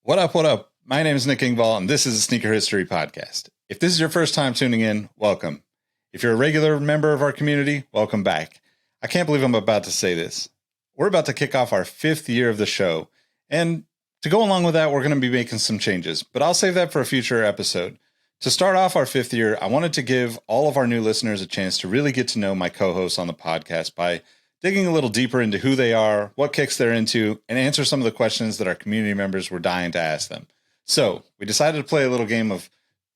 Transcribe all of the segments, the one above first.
What up, what up? My name is Nick Engvall, and this is a Sneaker History Podcast. If this is your first time tuning in, welcome. If you're a regular member of our community, welcome back. I can't believe I'm about to say this. We're about to kick off our 5th year of the show, and to go along with that, we're going to be making some changes, but I'll save that for a future episode. To start off our 5th year, I wanted to give all of our new listeners a chance to really get to know my co-hosts on the podcast by digging a little deeper into who they are, what kicks they're into, and answer some of the questions that our community members were dying to ask them. So we decided to play a little game of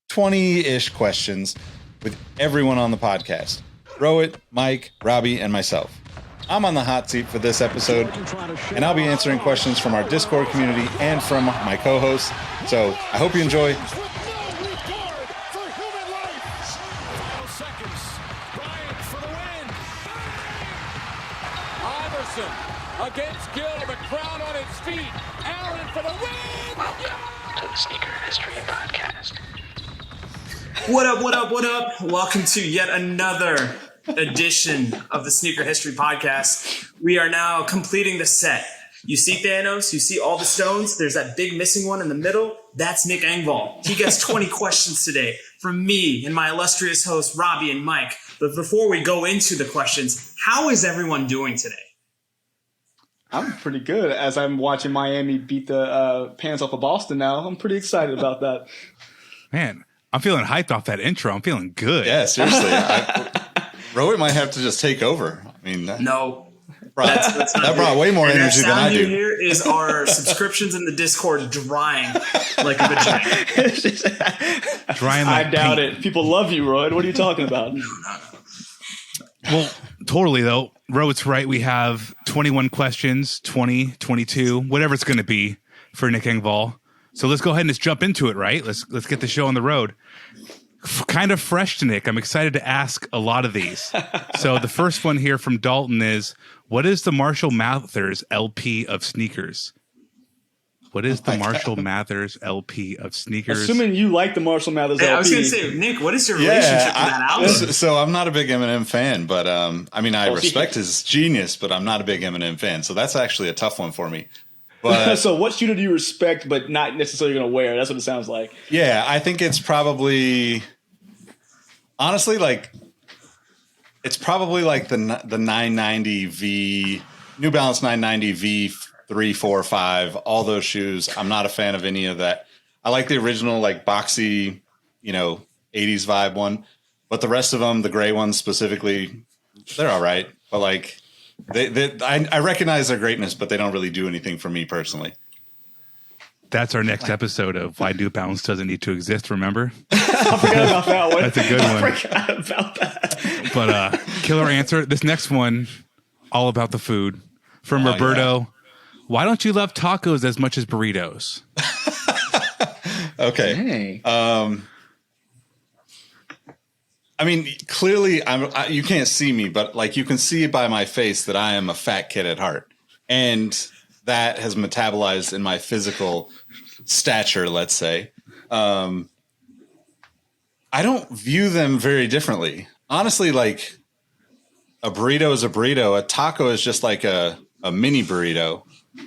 20-ish questions with everyone on the podcast. Rohit, Mike, Robbie, and myself. I'm on the hot seat for this episode, and I'll be answering questions from our Discord community and from my co-hosts. So I hope you enjoy. Against Gill, the crowd on its feet. Allen for the win! Welcome to the Sneaker History Podcast. What up, what up, what up? Welcome to yet another edition of the Sneaker History Podcast. We are now completing the set. You see Thanos, you see all the stones. There's that big missing one in the middle. That's Nick Engvall. He gets 20 questions today from me and my illustrious hosts, Robbie and Mike. But before we go into the questions, how is everyone doing today? I'm pretty good as I'm watching Miami beat the pants off of Boston now. I'm pretty excited about that. Man, I'm feeling hyped off that intro. I'm feeling good. Yeah, seriously. Rohit might have to just take over. I mean, no. That brought way more energy than I do. The sound you hear is our subscriptions in the Discord drying like a vagina. Drying like I doubt paint. it. People love you, Roy. What are you talking about? No. Well, totally, though. Rohit's right. We have 21 questions, 20, 22, whatever it's going to be for Nick Engvall. So let's go ahead and just jump into it, right? Let's get the show on the road. Kind of fresh to Nick. I'm excited to ask a lot of these. So the first one here from Dalton is, what is the Marshall Mathers LP of sneakers? What is the Marshall Mathers LP of sneakers? Assuming you like the Marshall Mathers LP. I was going to say, Nick, what is your relationship to that album? So I'm not a big Eminem fan, but I respect his genius, but I'm not a big Eminem fan. So that's actually a tough one for me. But so what shooter do you respect but not necessarily going to wear? That's what it sounds like. Yeah, I think it's probably, honestly, it's probably like the 990 V, New Balance 990 V 3, 4, 5, all those shoes. I'm not a fan of any of that. I like the original, like boxy, 80s vibe one, but the rest of them, the gray ones specifically, they're all right. But I recognize their greatness, but they don't really do anything for me personally. That's our next episode of Why New Balance Doesn't Need to Exist, remember? I forgot about that one. That's a good one. I forgot about that. But killer answer. This next one, all about the food. From Roberto. Yeah. Why don't you love tacos as much as burritos? Okay. I mean, clearly, you can't see me, but you can see by my face that I am a fat kid at heart. And that has metabolized in my physical stature, let's say. I don't view them very differently. Honestly, a burrito is a burrito. A taco is just like a mini burrito.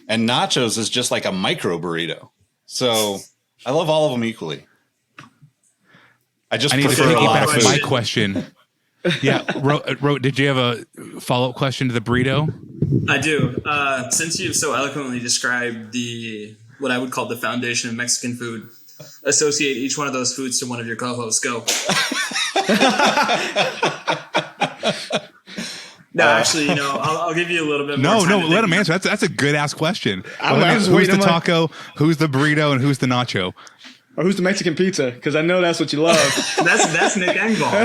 And nachos is just like a micro burrito. So I love all of them equally. I need to piggyback to my question. Yeah, Ro, did you have a follow-up question to the burrito? I do. Since you've so eloquently described what I would call the foundation of Mexican food, associate each one of those foods to one of your co-hosts. Go. No, actually, I'll give you a little bit more time. No, let him answer. That's a good-ass question. Who's the taco, who's the burrito, and who's the nacho? Or who's the Mexican pizza? Because I know that's what you love. that's Nick Engvall.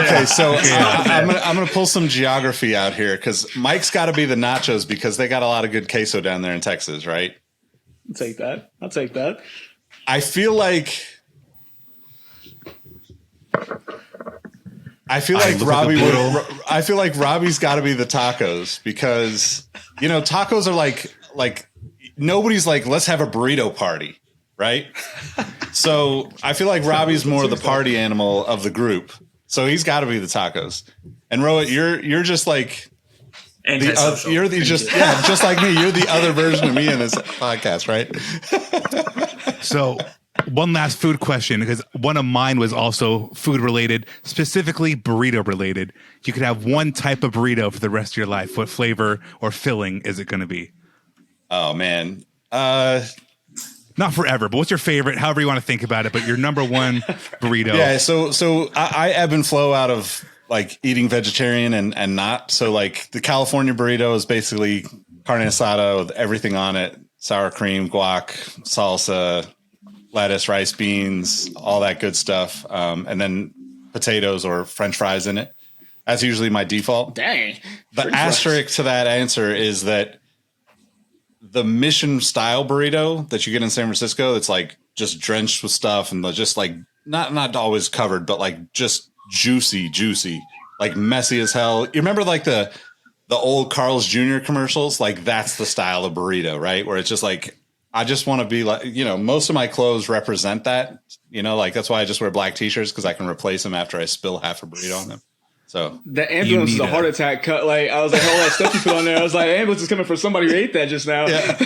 Okay, so I'm gonna pull some geography out here because Mike's got to be the nachos because they got a lot of good queso down there in Texas, right? I'll take that. I feel like Robbie's got to be the tacos because tacos are like nobody's like, let's have a burrito party. Right. So I feel like Robbie's more the party animal of the group. So he's got to be the tacos. And Rohit, you're just like Antisocial. You're the just like me. You're the other version of me in this podcast, right? So one last food question, because one of mine was also food related, specifically burrito related. You could have one type of burrito for the rest of your life. What flavor or filling is it going to be? Oh man. Not forever, but what's your favorite? However you want to think about it, but your number one burrito. Yeah. So I ebb and flow out of like eating vegetarian and not. So like the California burrito is basically carne asada with everything on it: sour cream, guac, salsa, lettuce, rice, beans, all that good stuff. And then potatoes or French fries in it. That's usually my default. Dang. The asterisk to that answer is that the Mission style burrito that you get in San Francisco, it's like just drenched with stuff and just like not always covered, but like just juicy, like messy as hell. You remember like the old Carl's Jr. commercials? Like that's the style of burrito, right? Where it's just like, I just want to be like, most of my clothes represent that, like that's why I just wear black t-shirts, because I can replace them after I spill half a burrito on them. So the ambulance is a heart attack cut. Like I was like, all that stuff you put on there. I was like, ambulance is coming for somebody who ate that just now. Yeah.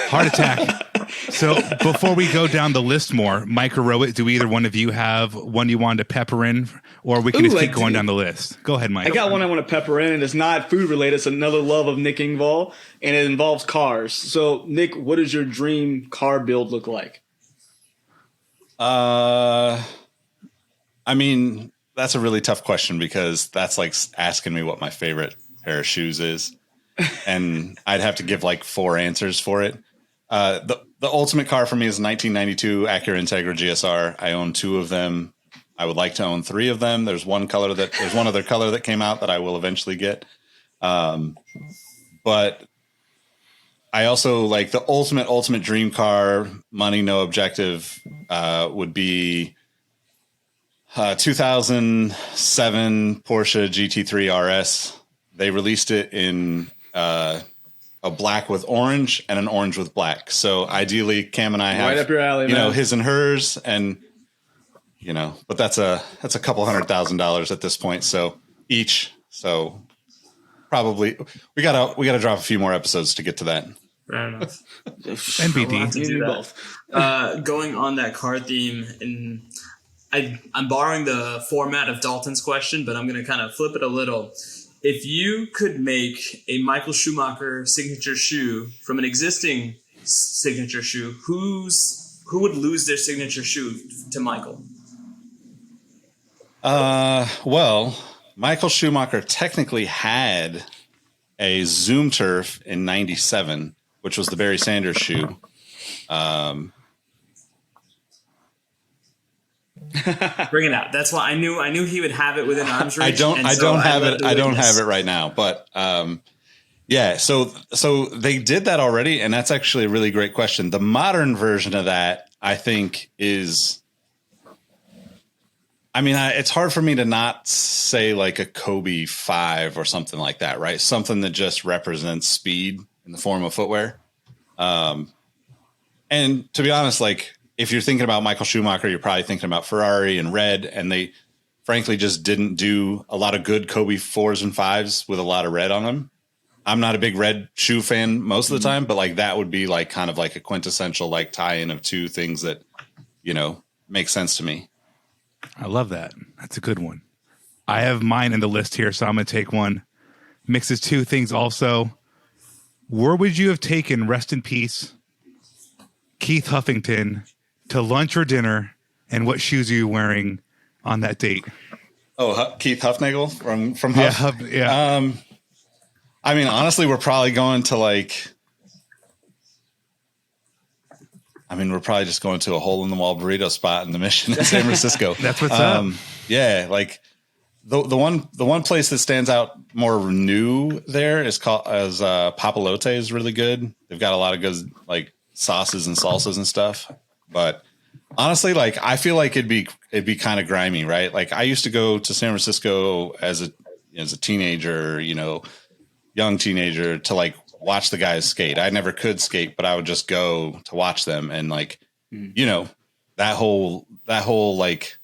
Heart attack. So before we go down the list more, Mike or Rowett, do either one of you have one you wanted to pepper in, or we can just keep going down the list? Go ahead, Mike. I got one I want to pepper in, and it's not food related. It's another love of Nick Engvall, and it involves cars. So, Nick, what does your dream car build look like? I mean, that's a really tough question, because that's like asking me what my favorite pair of shoes is, and I'd have to give like 4 answers for it. The ultimate car for me is a 1992 Acura Integra GSR. I own 2 of them. I would like to own 3 of them. There's one other color that came out that I will eventually get. But I also like the ultimate dream car, money, no objective, would be 2007 Porsche GT3 RS. They released it in a black with orange and an orange with black. So ideally, Cam and I have right up your alley, man. His and hers, and but that's a couple $100,000 at this point. So each. So probably we gotta drop a few more episodes to get to that. Fair enough. NBD. Do both. Going on that car theme, and I'm borrowing the format of Dalton's question, but I'm going to kind of flip it a little. If you could make a Michael Schumacher signature shoe from an existing signature shoe, who would lose their signature shoe to Michael? Well, Michael Schumacher technically had a Zoom Turf in '97, which was the Barry Sanders shoe. Bring it out. That's why I knew he would have it within arm's reach. I don't have it right now, but yeah. So they did that already, and that's actually a really great question. The modern version of that, I think, is. I mean, it's hard for me to not say like a Kobe 5 or something like that, right? Something that just represents speed in the form of footwear. And to be honest, like if you're thinking about Michael Schumacher, you're probably thinking about Ferrari and red, and they frankly just didn't do a lot of good Kobe 4s and 5s with a lot of red on them. I'm not a big red shoe fan most of the time, but like that would be like kind of like a quintessential like tie-in of 2 things that, make sense to me. I love that. That's a good one. I have mine in the list here, so I'm going to take one. Mixes 2 things also. Where would you have taken, rest in peace, Keith Huffington to lunch or dinner, and what shoes are you wearing on that date? Oh, Keith Huffnagel from Huff? Yeah. I mean, honestly, we're probably going to we're probably just going to a hole in the wall burrito spot in the Mission in San Francisco. That's what's up. Yeah, like the one place that stands out more new there is Papalote is really good. They've got a lot of good like sauces and salsas and stuff. But honestly, like I feel like it'd be kind of grimy, right? Like I used to go to San Francisco as a teenager, young teenager, to like watch the guys skate. I never could skate, but I would just go to watch them, and like that whole like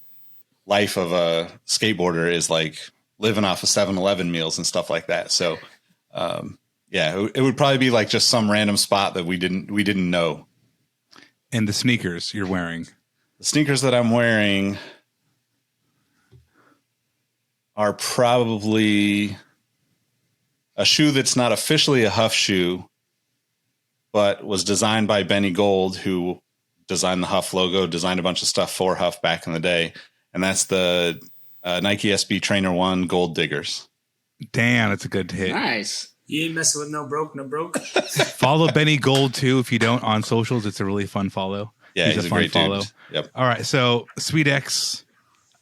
life of a skateboarder is like living off of 7-Eleven meals and stuff like that. So Yeah, it would probably be like just some random spot that we didn't know. And the sneakers you're wearing. The sneakers that I'm wearing are probably a shoe that's not officially a Huff shoe, but was designed by Benny Gold, who designed the Huff logo, designed a bunch of stuff for Huff back in the day. And that's the Nike SB Trainer 1 Gold Diggers. Damn, that's a good hit. Nice. You ain't messing with no broke. Follow Benny Gold too if you don't on socials. It's a really fun follow. Yeah, he's a great dude. Yep. All right, so Sweet X,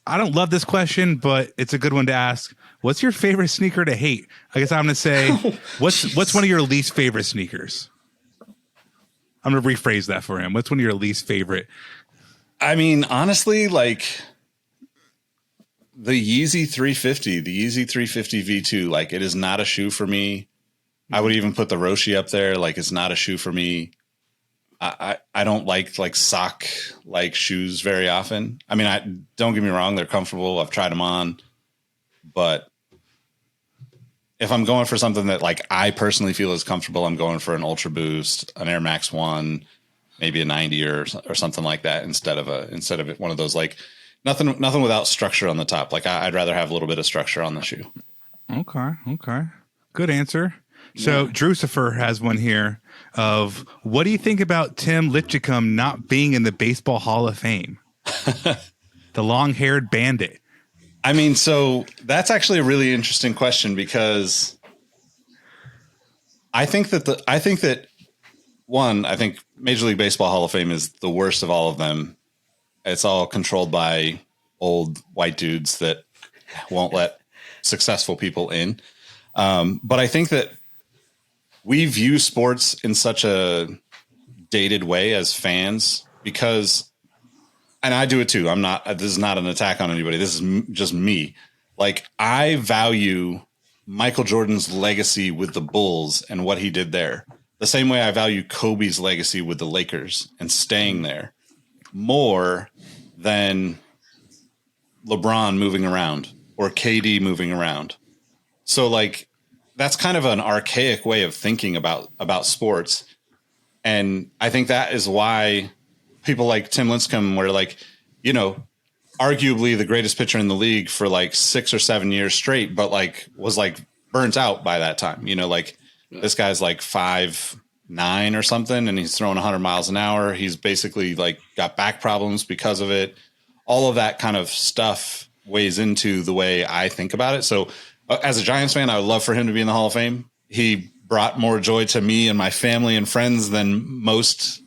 I don't love this question, but it's a good one to ask. What's your favorite sneaker to hate? I guess I'm going to say, what's one of your least favorite sneakers? I'm going to rephrase that for him. What's one of your least favorite? I mean, honestly, like the Yeezy 350 V2, like it is not a shoe for me. I would even put the Roshi up there. Like it's not a shoe for me. I don't like sock like shoes very often. I mean, don't get me wrong. They're comfortable. I've tried them on, but if I'm going for something that like I personally feel is comfortable, I'm going for an Ultra Boost, an Air Max 1, maybe a 90 or something like that instead of one of those like nothing without structure on the top. Like I'd rather have a little bit of structure on the shoe. Okay. Good answer. So Drucifer has one here of what do you think about Tim Litchicum not being in the Baseball Hall of Fame? The long-haired bandit. I mean, so that's actually a really interesting question because I think that Major League Baseball Hall of Fame is the worst of all of them. It's all controlled by old white dudes that won't let successful people in. But I think that we view sports in such a dated way as fans because, and I do it too. This is not an attack on anybody. This is just me. Like I value Michael Jordan's legacy with the Bulls and what he did there. The same way I value Kobe's legacy with the Lakers and staying there more than LeBron moving around or KD moving around. So like, that's kind of an archaic way of thinking about sports. And I think that is why people like Tim Lincecum were like, you know, arguably the greatest pitcher in the league for like 6 or 7 years straight, but like was like burnt out by that time. You know, like this guy's like 5'9" or something, and he's throwing 100 miles an hour. He's basically like got back problems because of it. All of that kind of stuff weighs into the way I think about it. So as a Giants fan, I would love for him to be in the Hall of Fame. He brought more joy to me and my family and friends than most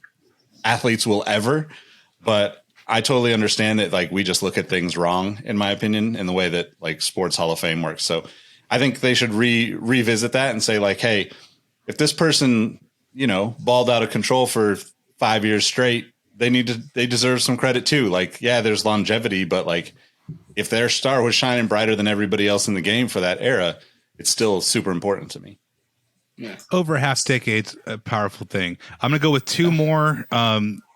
athletes will ever. But I totally understand that like we just look at things wrong, in my opinion, in the way that like Sports Hall of Fame works. So I think they should revisit that and say like, hey, if this person, you know, balled out of control for 5 years straight, they deserve some credit too. Like, yeah, there's longevity, but like, if their star was shining brighter than everybody else in the game for that era, it's still super important to me. Yeah. Over half decade's a powerful thing. I'm going to go with two more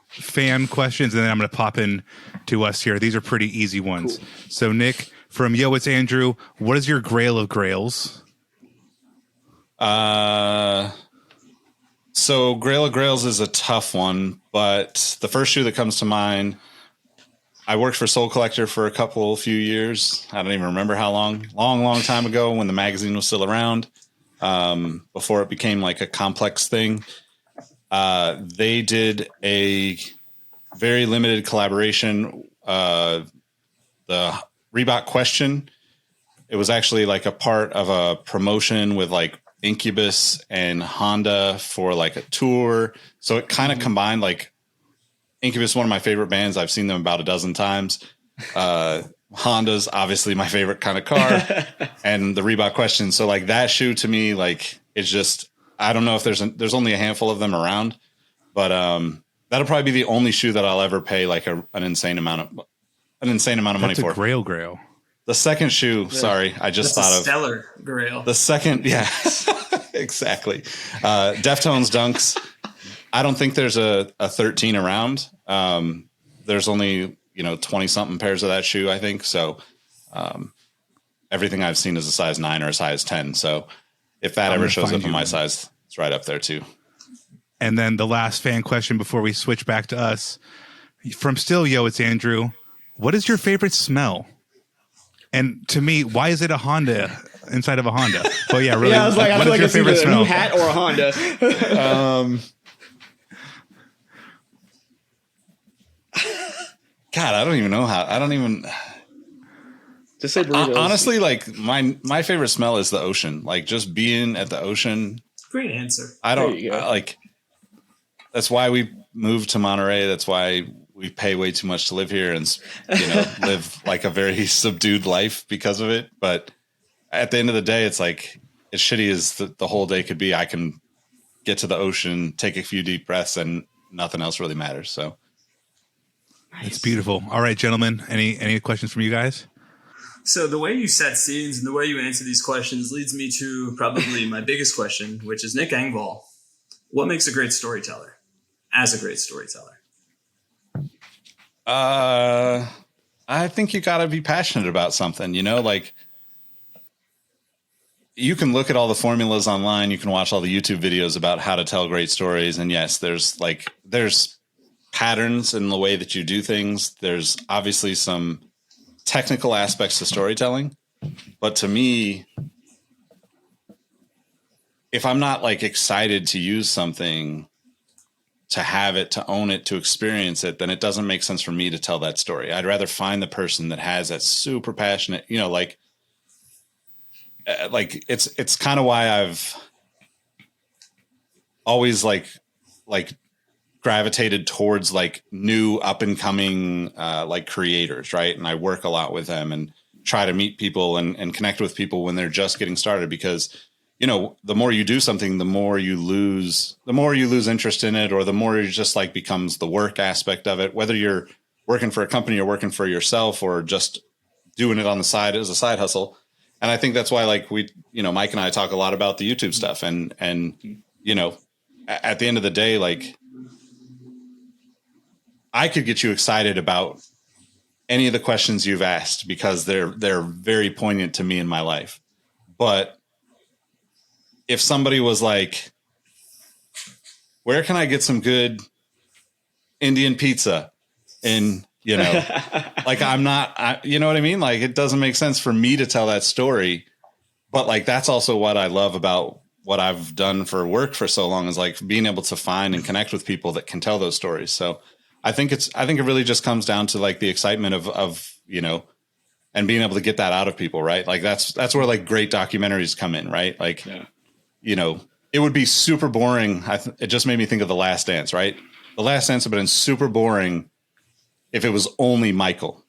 fan questions, and then I'm going to pop in to us here. These are pretty easy ones. Cool. So, Nick, from Yo, it's Andrew, what is your Grail of Grails? So Grail of Grails is a tough one, but the first shoe that comes to mind, I worked for Soul Collector for a few years. I don't even remember how long time ago when the magazine was still around, before it became like a complex thing. They did a very limited collaboration, the Reebok Question. It was actually like a part of a promotion with like Incubus and Honda for like a tour. So it kind of combined like Incubus, one of my favorite bands. I've seen them about a dozen times. Honda's obviously my favorite kind of car, and the Reebok Question. So like that shoe to me, like it's just, I don't know if there's only a handful of them around, but that'll probably be the only shoe that I'll ever pay like an insane amount of money That's for. A Grail. The second shoe, sorry, I just thought of stellar Grail. The second, yeah, exactly. Deftones Dunks. I don't think there's a 13 around. There's only 20 something pairs of that shoe, I think. So everything I've seen is a size 9 or a size 10. So if that I'm ever gonna shows find up in you my one. size, it's right up there too. And then the last fan question before we switch back to us from Still Yo, it's Andrew. What is your favorite smell? And to me, why is it a Honda inside of a Honda? But yeah, really, Yeah, I was like, I what feel is like your it's either favorite a smell? new hat or a Honda. God, I don't even know how. I don't even. Just say burritos. Honestly, like my favorite smell is the ocean. Like just being at the ocean. Great answer. I don't There you go. like. That's why we moved to Monterey. That's why we pay way too much to live here and live like a very subdued life because of it. But at the end of the day, it's like as shitty as the whole day could be. I can get to the ocean, take a few deep breaths, and nothing else really matters. So It's beautiful. All right, gentlemen, any questions from you guys? So the way you set scenes and the way you answer these questions leads me to probably my biggest question, which is Nick Engvall. What makes a great storyteller? As a great storyteller? I think you got to be passionate about something, like you can look at all the formulas online. You can watch all the YouTube videos about how to tell great stories. And yes, there's patterns in the way that you do things. There's obviously some technical aspects to storytelling, but to me, if I'm not like excited to use something, to have it, to own it, to experience it, then it doesn't make sense for me to tell that story. I'd rather find the person that has that super passionate, like it's kind of why I've always like gravitated towards like new up and coming like creators, right? And I work a lot with them and try to meet people and connect with people when they're just getting started, because the more you do something, the more you lose interest in it, or the more it just like becomes the work aspect of it, whether you're working for a company or working for yourself or just doing it on the side as a side hustle. And I think that's why like we, Mike and I talk a lot about the YouTube stuff and at the end of the day, like I could get you excited about any of the questions you've asked because they're very poignant to me in my life. But if somebody was like, where can I get some good Indian pizza? And, like you know what I mean? Like, it doesn't make sense for me to tell that story, but like, that's also what I love about what I've done for work for so long, is like being able to find and connect with people that can tell those stories. So I think it really just comes down to like the excitement of and being able to get that out of people, right? Like that's where like great documentaries come in, right? Like, it would be super boring. It just made me think of The Last Dance, right? The Last Dance would have been super boring if it was only Michael.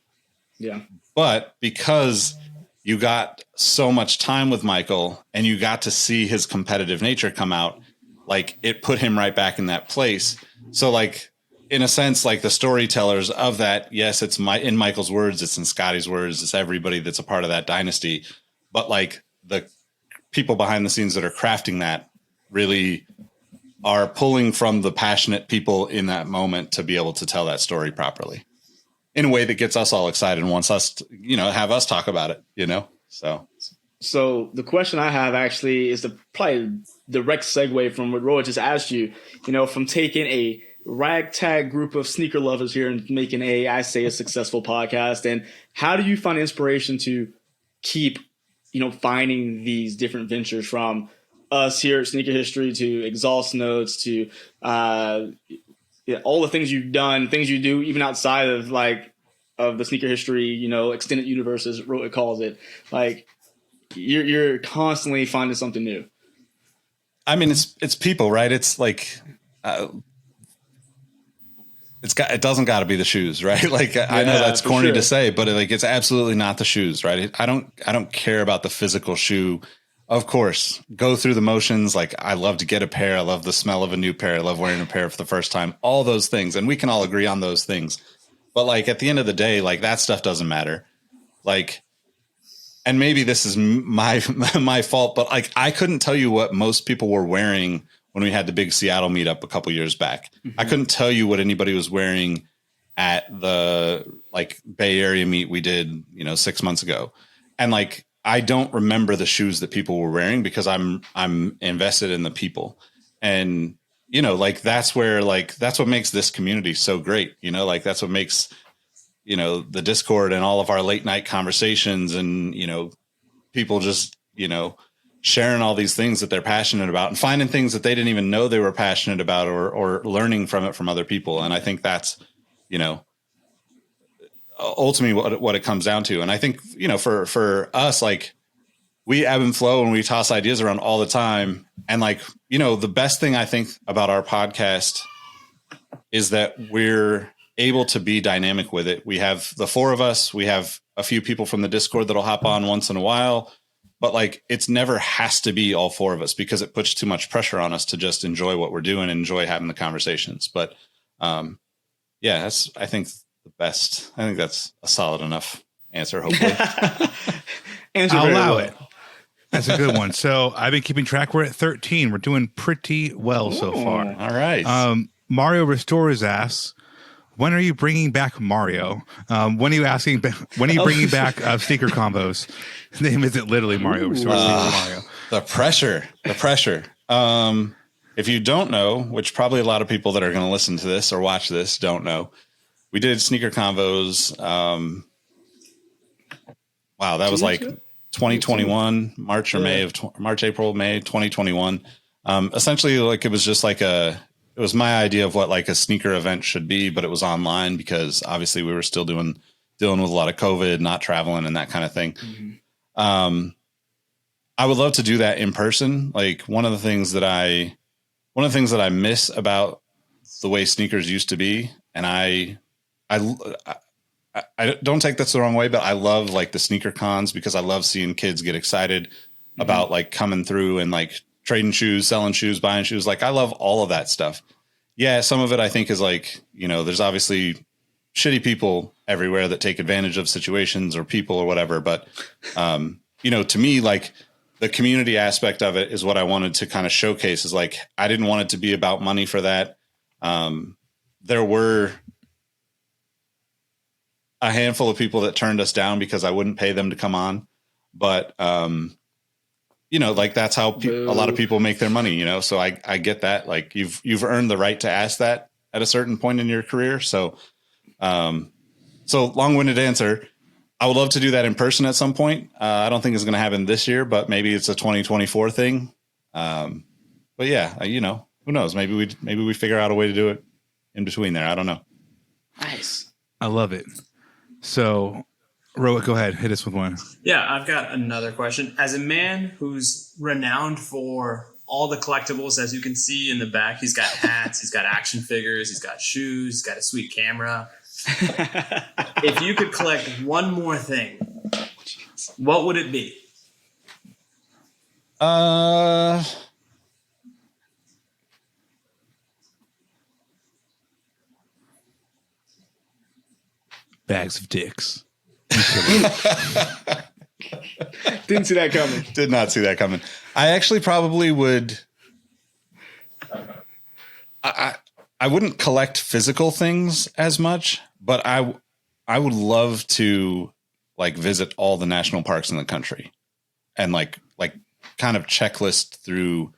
Yeah. But because you got so much time with Michael and you got to see his competitive nature come out, like it put him right back in that place. So like, in a sense, like the storytellers of that, yes, it's in Michael's words, it's in Scotty's words, it's everybody that's a part of that dynasty. But like the people behind the scenes that are crafting that really are pulling from the passionate people in that moment to be able to tell that story properly in a way that gets us all excited and wants us to, have us talk about it, So the question I have actually is probably a direct segue from what Roy just asked you, from taking a ragtag group of sneaker lovers here and making a successful podcast. And how do you find inspiration to keep, finding these different ventures, from us here at Sneaker History to Exhaust Notes to all the things you've done, things you do even outside of of the Sneaker History, extended universe, as Roy calls it. Like you're constantly finding something new. I mean, it's people, right? It's like, it doesn't got to be the shoes, right? Like I know that's corny to say, but like it's absolutely not the shoes, right? I don't care about the physical shoe. Of course, go through the motions. Like I love to get a pair. I love the smell of a new pair. I love wearing a pair for the first time. All those things, and we can all agree on those things. But like at the end of the day, like that stuff doesn't matter. Like, and maybe this is my fault, but like I couldn't tell you what most people were wearing when we had the big Seattle meetup a couple years back. Mm-hmm. I couldn't tell you what anybody was wearing at the like Bay Area meet we did, 6 months ago. And like, I don't remember the shoes that people were wearing because I'm invested in the people. And, you know, like that's what makes this community so great. You know, like that's what makes, you know, the Discord and all of our late night conversations and, you know, people just, you know, sharing all these things that they're passionate about and finding things that they didn't even know they were passionate about or learning from it from other people. And I think that's, you know, ultimately what it comes down to. And I think, you know, for us, like we ebb and flow and we toss ideas around all the time. And like, you know, the best thing I think about our podcast is that we're able to be dynamic with it. We have the four of us, we have a few people from the Discord that'll hop on once in a while, but like, it's never has to be all four of us because it puts too much pressure on us to just enjoy what we're doing and enjoy having the conversations. But, yeah, that's, I think the best. I think that's a solid enough answer. Hopefully, I'll allow it. That's a good one. So I've been keeping track. We're at 13. We're doing pretty well so far. All right. Mario Restores asks, when are you bringing back Mario? When are you bringing back sneaker combos? His name isn't literally Mario Restores. Mario. The pressure. If you don't know, which probably a lot of people that are going to listen to this or watch this don't know, we did sneaker convos. Wow, that was like 2021, March, April, May 2021. Essentially, like it was just like it was my idea of what like a sneaker event should be, but it was online because obviously we were still dealing with a lot of COVID, not traveling and that kind of thing. Mm-hmm. I would love to do that in person. Like one of the things that I miss about the way sneakers used to be, and I don't take this the wrong way, but I love like the sneaker cons because I love seeing kids get excited about like coming through and like trading shoes, selling shoes, buying shoes. Like I love all of that stuff. Yeah. Some of it I think is like, you know, there's obviously shitty people everywhere that take advantage of situations or people or whatever. But, you know, to me, like the community aspect of it is what I wanted to kind of showcase is like, I didn't want it to be about money for that. There were a handful of people that turned us down because I wouldn't pay them to come on. But, you know, like that's how a lot of people make their money, you know? So I get that. Like you've earned the right to ask that at a certain point in your career. So, long-winded answer. I would love to do that in person at some point. I don't think it's going to happen this year, but maybe it's a 2024 thing. But yeah, you know, who knows? Maybe we figure out a way to do it in between there. I don't know. Nice. I love it. So, Rohit, go ahead. Hit us with one. Yeah, I've got another question. As a man who's renowned for all the collectibles, as you can see in the back, he's got hats, he's got action figures, he's got shoes, he's got a sweet camera. If you could collect one more thing, what would it be? Bags of dicks. Didn't see that coming. Did not see that coming. I actually probably would. I wouldn't collect physical things as much, but I would love to like visit all the national parks in the country and like kind of checklist through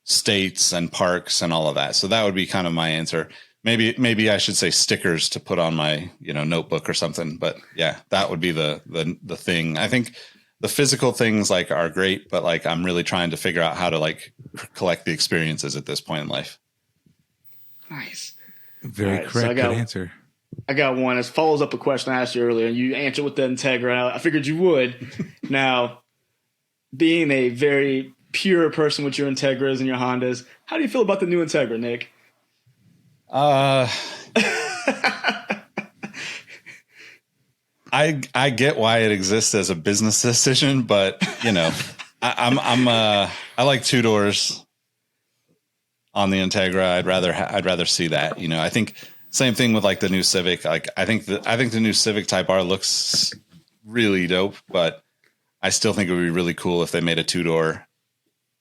states and parks and all of that. So that would be kind of my answer. Maybe I should say stickers to put on my, you know, notebook or something. But yeah, that would be the thing. I think the physical things like are great, but like I'm really trying to figure out how to like collect the experiences at this point in life. Nice. Very correct. Good answer. I got one. It follows up a question I asked you earlier, and you answered with the Integra. I figured you would. Now, being a very pure person with your Integras and your Hondas, how do you feel about the new Integra, Nick? I get why it exists as a business decision, but you know, I like two doors on the Integra. I'd rather see that, you know. I think same thing with like the new Civic. Like I think the new Civic Type R looks really dope, but I still think it would be really cool if they made a two-door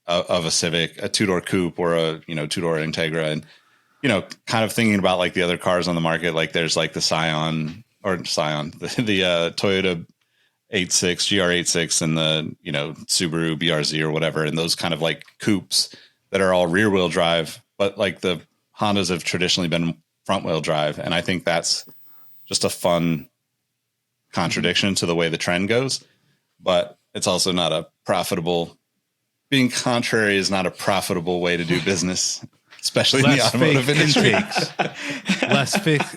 of a Civic, a two-door coupe or a, you know, two-door Integra. And you know, kind of thinking about like the other cars on the market, like there's like the Toyota GR86 and the, Subaru BRZ or whatever, and those kind of like coupes that are all rear wheel drive, but like the Hondas have traditionally been front wheel drive. And I think that's just a fun contradiction to the way the trend goes, but it's also not a profitable, being contrary is not a profitable way to do business, especially in the automotive industry.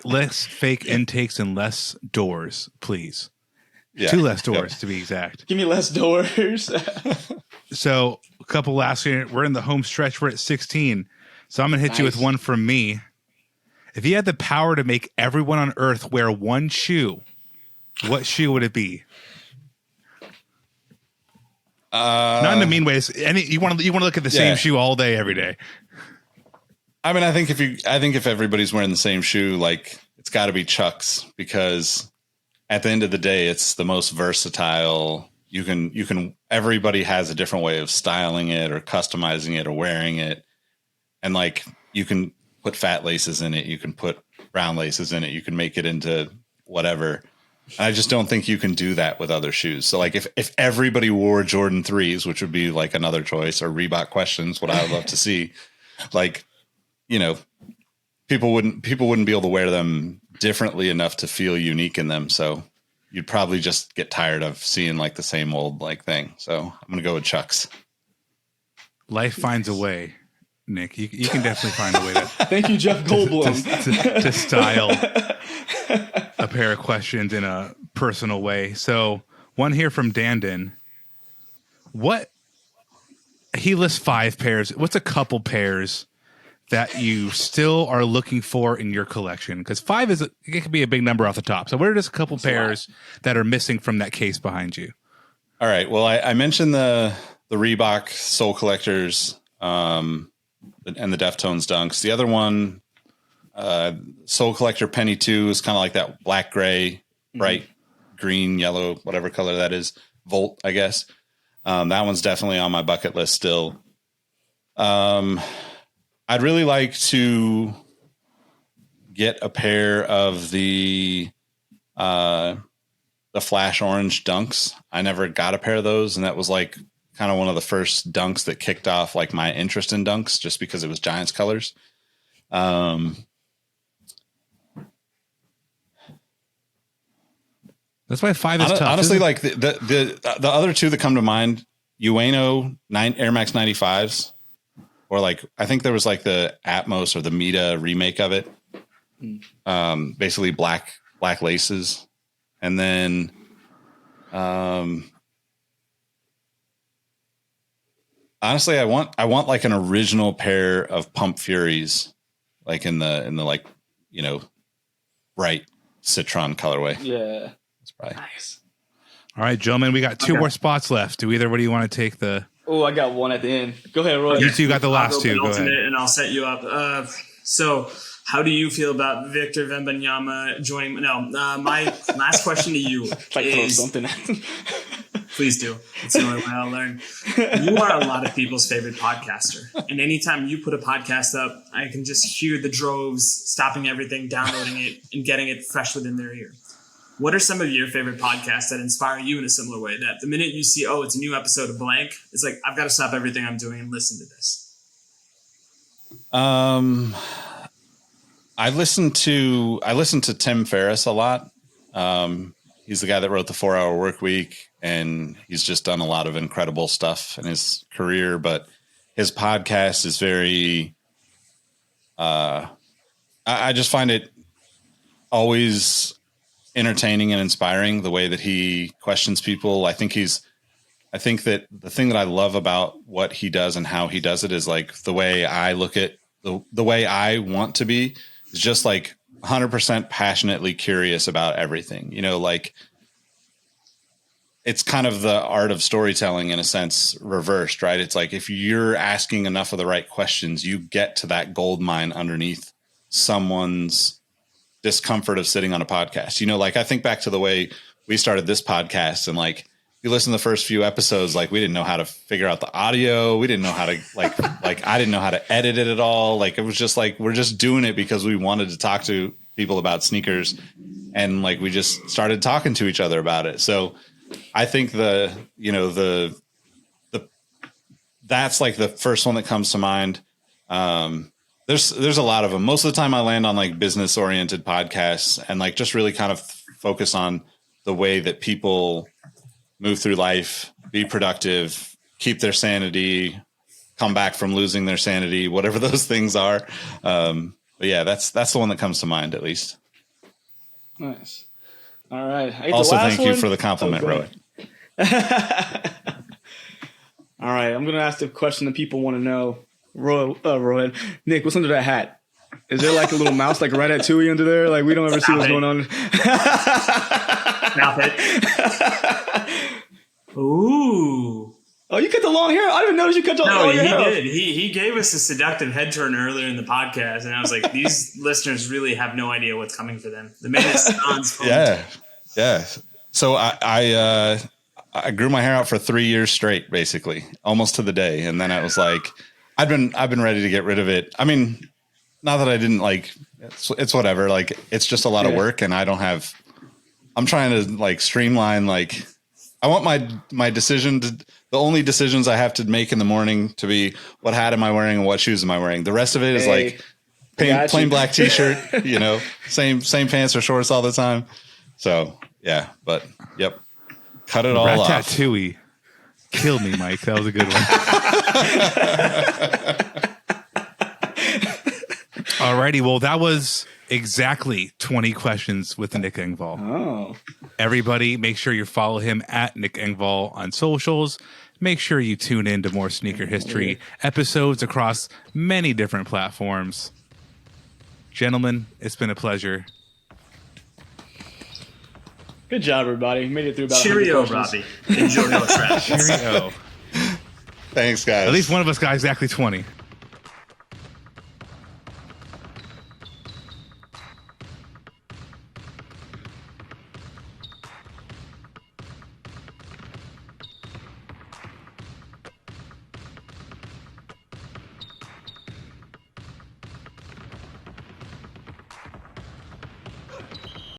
Less fake intakes and less doors, please. Yeah. 2 less doors to be exact. Give me less doors. So a couple last year, we're in the home stretch. We're at 16. So I'm going to hit you with one from me. If you had the power to make everyone on earth wear one shoe, what shoe would it be? Not in a mean way. You want to look at the same shoe all day, every day. I mean, I think if everybody's wearing the same shoe, like it's got to be Chucks, because at the end of the day, it's the most versatile. Everybody has a different way of styling it or customizing it or wearing it. And like, you can put fat laces in it. You can put brown laces in it. You can make it into whatever. And I just don't think you can do that with other shoes. So like if everybody wore Jordan 3s, which would be like another choice, or Reebok Questions, what I would love to see, like, people wouldn't be able to wear them differently enough to feel unique in them. So you'd probably just get tired of seeing like the same old like thing. So I'm going to go with Chucks. Life finds a way, Nick. You can definitely find a way to. Thank you, Jeff Goldblum. to style a pair of questions in a personal way. So one here from Dandon. He lists 5 pairs. What's a couple pairs that you still are looking for in your collection? Because 5 it could be a big number off the top. So what are just a couple pairs that are missing from that case behind you? All right. Well, I mentioned the Reebok Soul Collectors and the Deftones Dunks. The other one, Soul Collector Penny 2, is kind of like that black gray, bright green, yellow, whatever color that is. Volt, I guess. That one's definitely on my bucket list still. I'd really like to get a pair of the Flash Orange Dunks. I never got a pair of those, and that was like kind of one of the first Dunks that kicked off like my interest in Dunks, just because it was Giants colors. That's why 5 is tough. Honestly, like the other two that come to mind, Ueno Air Max 95s. Or like, I think there was like the Atmos or the Meta remake of it. Basically black laces. And then, honestly, I want like an original pair of Pump Furies, like in the like, bright citron colorway. Yeah. That's probably nice. All right, gentlemen, we got 2 more spots left. Do either one of you want to take the? Oh, I got one at the end. Go ahead, Roy. You two got the last 2. Go ahead. And I'll set you up. So how do you feel about Victor Wembanyama joining? No, my last question to you is something. Please do. It's the only way I'll learn. You are a lot of people's favorite podcaster. And anytime you put a podcast up, I can just hear the droves stopping everything, downloading it, and getting it fresh within their ear. What are some of your favorite podcasts that inspire you in a similar way? That the minute you see, it's a new episode of blank, it's like, I've got to stop everything I'm doing and listen to this. I listen to Tim Ferriss a lot. He's the guy that wrote the 4-Hour Work Week, and he's just done a lot of incredible stuff in his career. But his podcast is very, I just find it always entertaining and inspiring the way that he questions people. I think that the thing that I love about what he does and how he does it is like the way I look at the way I want to be is just like 100% passionately curious about everything. Like it's kind of the art of storytelling in a sense reversed, right? It's like if you're asking enough of the right questions, you get to that gold mine underneath someone's discomfort of sitting on a podcast. Like I think back to the way we started this podcast, and like you listen to the first few episodes, like we didn't know how to figure out the audio. We didn't know how to like I didn't know how to edit it at all. Like it was just like, we're just doing it because we wanted to talk to people about sneakers. And like, we just started talking to each other about it. So I think that's like the first one that comes to mind. There's a lot of them. Most of the time I land on like business oriented podcasts and like just really kind of focus on the way that people move through life, be productive, keep their sanity, come back from losing their sanity, whatever those things are. But yeah, that's the one that comes to mind at least. Nice. All right. Also, thank you for the compliment, Rowan. All right. I'm going to ask the question that people want to know. Rowan, Nick, what's under that hat? Is there like a little mouse, like a Ratatouille under there? Like we don't ever see what's going on. Stop it. Ooh. Oh, you cut the long hair? I didn't notice you cut the long hair. No, he did. He gave us a seductive head turn earlier in the podcast, and I was like, these listeners really have no idea what's coming for them. The man is Yeah. So I grew my hair out for 3 years straight, basically, almost to the day, and then I was like, I've been ready to get rid of it. I mean, not that I didn't like. It's whatever. Like it's just a lot of work, and I'm trying to like streamline. Like I want my decision to. The only decisions I have to make in the morning to be what hat am I wearing and what shoes am I wearing. The rest of it is like plain black t-shirt, same pants or shorts all the time. So yeah, but yep. Cut it all off. Ratatouille. Kill me, Mike. That was a good one. Alrighty, well that was exactly 20 questions with Nick Engvall. Oh. Everybody, make sure you follow him at Nick Engvall on socials. Make sure you tune in to more sneaker history episodes across many different platforms. Gentlemen, it's been a pleasure. Good job, everybody. Made it through about Cheerio, 100 questions. Robbie. Enjoy your trash. Cheerio. Thanks, guys. At least one of us got exactly 20.